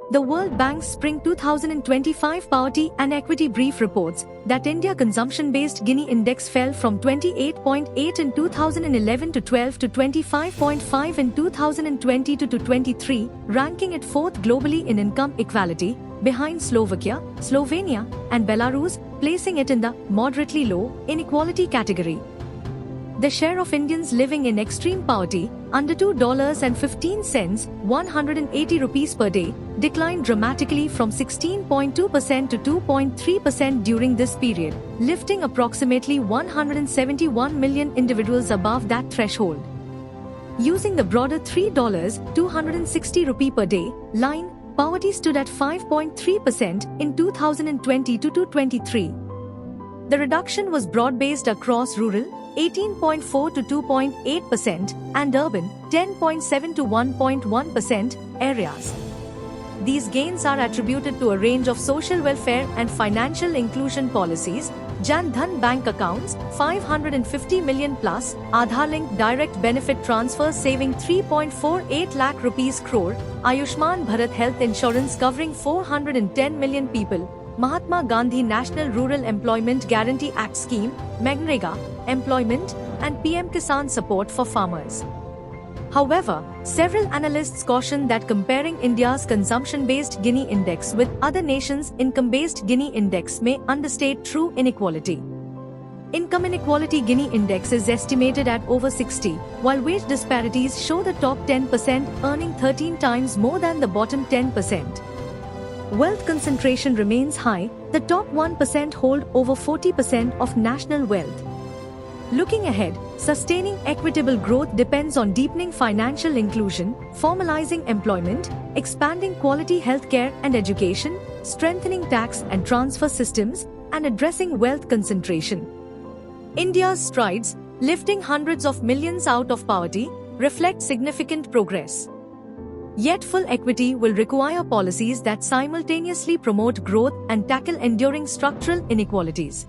The World Bank's Spring 2025 Poverty and Equity Brief reports that India consumption-based Gini index fell from 28.8 in 2011 to 12 to 25.5 in 2020 to 23, ranking it fourth globally in income equality, behind Slovakia, Slovenia, and Belarus, placing it in the moderately low inequality category. The share of Indians living in extreme poverty, under $2.15, 180 rupees per day, declined dramatically from 16.2% to 2.3% during this period, lifting approximately 171 million individuals above that threshold. Using the broader $3.260 rupee per day line, poverty stood at 5.3% in 2020 to 23. The reduction was broad-based across rural, 18.4 to 2.8%, and urban, 10.7 to 1.1% areas. These gains are attributed to a range of social welfare and financial inclusion policies: Jan Dhan bank accounts, 550 million plus, Aadhaar-linked direct benefit transfers saving 3.48 lakh rupees crore, Ayushman Bharat health insurance covering 410 million people, Mahatma Gandhi National Rural Employment Guarantee Act scheme, MGNREGA, employment, and PM Kisan support for farmers. However, several analysts caution that comparing India's consumption-based Gini index with other nations' income-based Gini index may understate true inequality. Income inequality Gini index is estimated at over 60, while wage disparities show the top 10% earning 13 times more than the bottom 10%. Wealth concentration remains high, the top 1% hold over 40% of national wealth. Looking ahead, sustaining equitable growth depends on deepening financial inclusion, formalizing employment, expanding quality healthcare and education, strengthening tax and transfer systems, and addressing wealth concentration. India's strides, lifting hundreds of millions out of poverty, reflect significant progress. Yet full equity will require policies that simultaneously promote growth and tackle enduring structural inequalities.